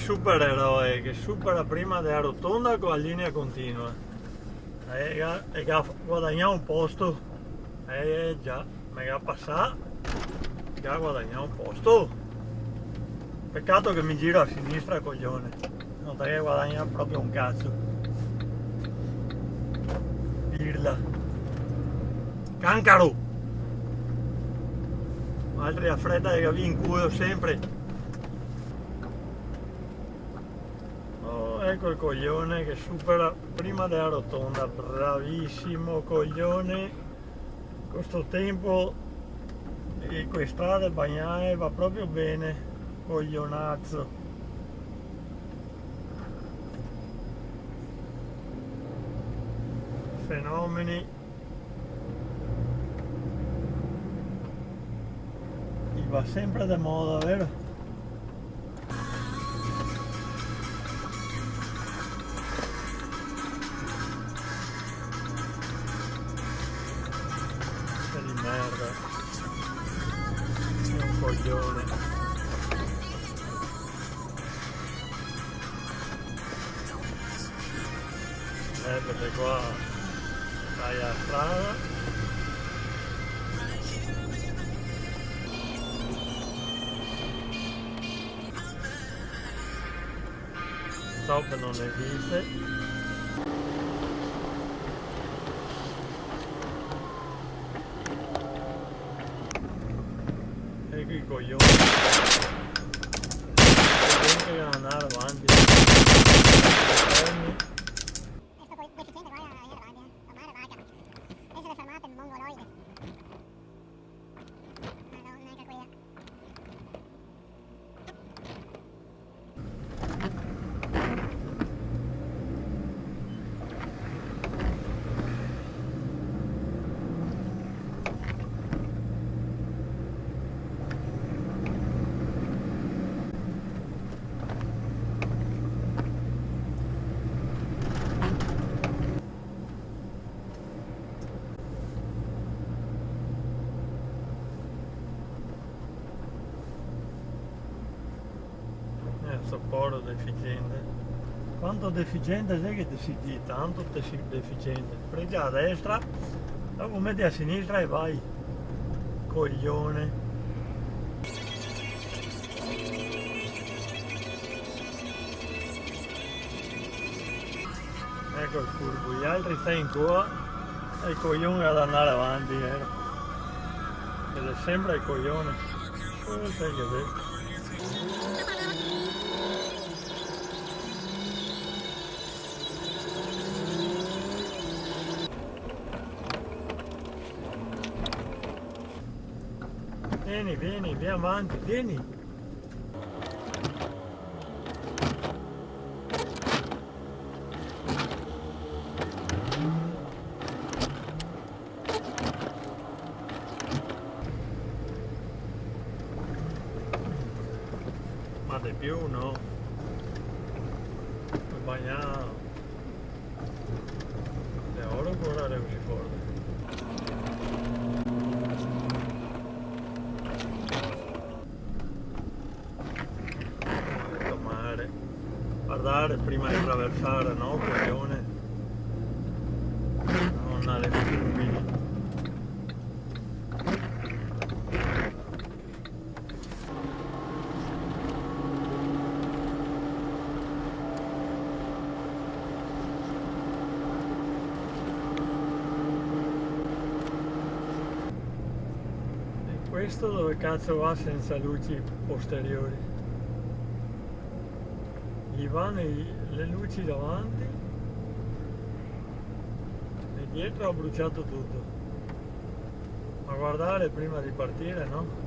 supereroe che supera prima della rotonda con la linea continua e ha guadagnato un posto già, mi ha passato, già ha guadagnato un posto. Peccato che mi giro a sinistra, coglione, non te che guadagna proprio un cazzo. Pirla, cancaro, altri a fredda che vi inculo sempre. Ecco il coglione che supera prima della rotonda, bravissimo coglione, con sto tempo e queste strade bagnate va proprio bene, coglionazzo. Fenomeni. Gli va sempre da moda, vero? Di merda, è un coglione. Perché qua vai a strada, stop non esiste. Ecco i coglioni che devono andare avanti. Deficiente qua a avanti, ormai raga. Essere fermato in mongoloide. Madonna che quella. Sopporo deficiente. Quanto deficiente sei che ti si dice? Tanto deficiente. Prendi a destra, dopo metti a sinistra e vai. Coglione. Ecco il curvo, gli altri stai in coda e il coglione ad andare avanti, ed è sempre il coglione. Cosa sai che vedi? Vieni, vieni avanti, vieni! Ma di più no? Ho bagnato. Le oro ancora così forte. Guardare prima di attraversare, no coglione? Non alle stupidi. E questo dove cazzo va senza luci posteriori? Gli vanno le luci davanti e dietro ha bruciato tutto. Ma guardare prima di partire, no?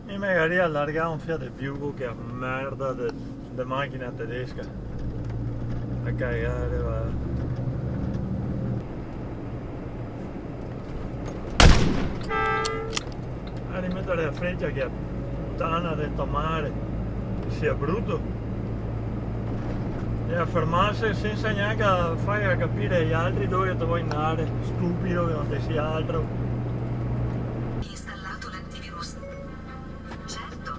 E magari allargare un Fiat Piugo che è merda di macchina tedesca. A cagare, va. a rimettere a freccia che puttana del mare sia brutto e a fermarsi senza neanche fare capire agli altri dove vuoi andare, stupido che non ti sia altro. Installato l'antivirus. Certo,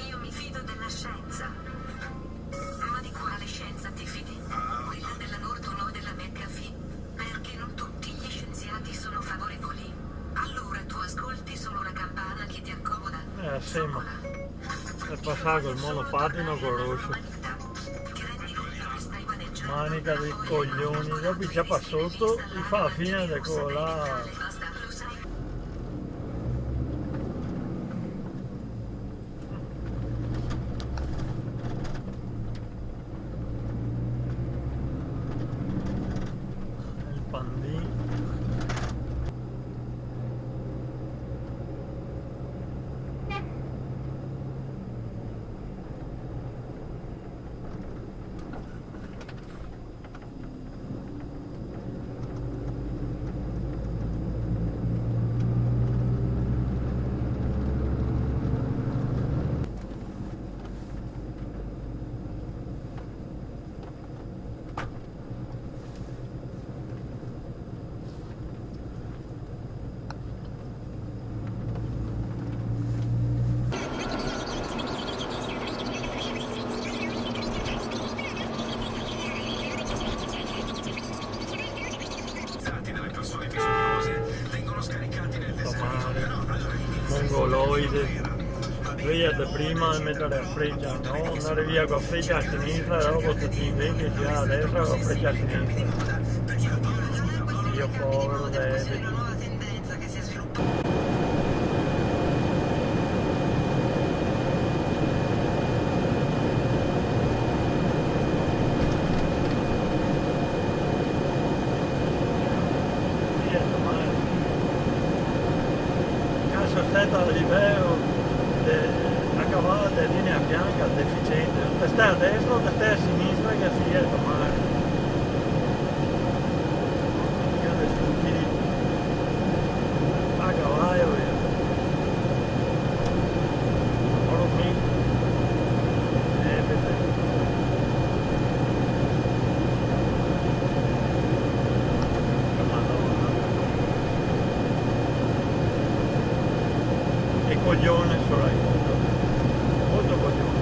io mi fido della scienza. Ma di quale scienza ti fidi? Quella della Norton o della McAfee? Perché non tutti gli scienziati sono favorevoli. Allora tu ascolti solo la campana che ti accomoda. Sì, ma è passato il monopattino con rosso. Ti rendi conto che stai maneggiando? Manica dei coglioni, dopo ci fa sotto e fa la fine di quello là. Basta, lo sai. Il pandino. Dalle persone bisognose vengono scaricati nel deserto. Mongoloide. Svegliate prima e mettere a freccia, no? Andare via con freccia a sinistra e dopo tutti invece gira a destra con freccia a sinistra. Io povero David. Nuova tendenza che si è sviluppata. Sospetta a livello a cavallo della linea bianca deficiente, te stai a destra o te stai a sinistra che si è a mare. Io dei stupidi a cavallo io. Ora mi vedete. Che coglione sono molto, molto coglione.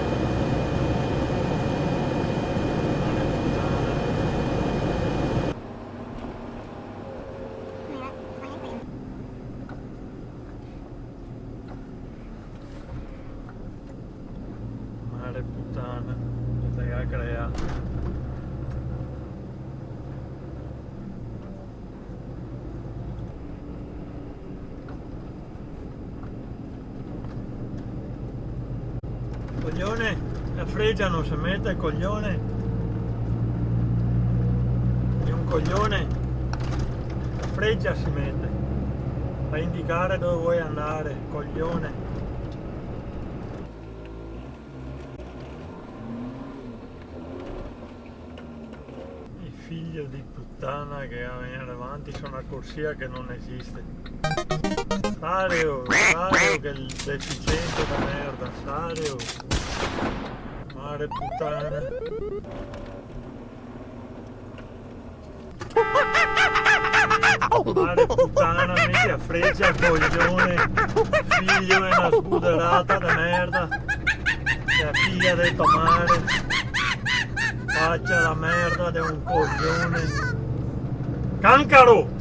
Mare puttana, cosa che ha creato. Coglione, la freccia non si mette, coglione. È un coglione. La freccia si mette. A indicare dove vuoi andare, coglione. Il figlio di puttana che va a venire avanti su una corsia che non esiste. Sario che è il deficiente da merda, Sario. Mare puttana. Mare puttana, metti a freccia coglione. Figlio è una sbuderata da merda. È la figlia del tuo mare. Faccia la merda di un coglione. Cancaro!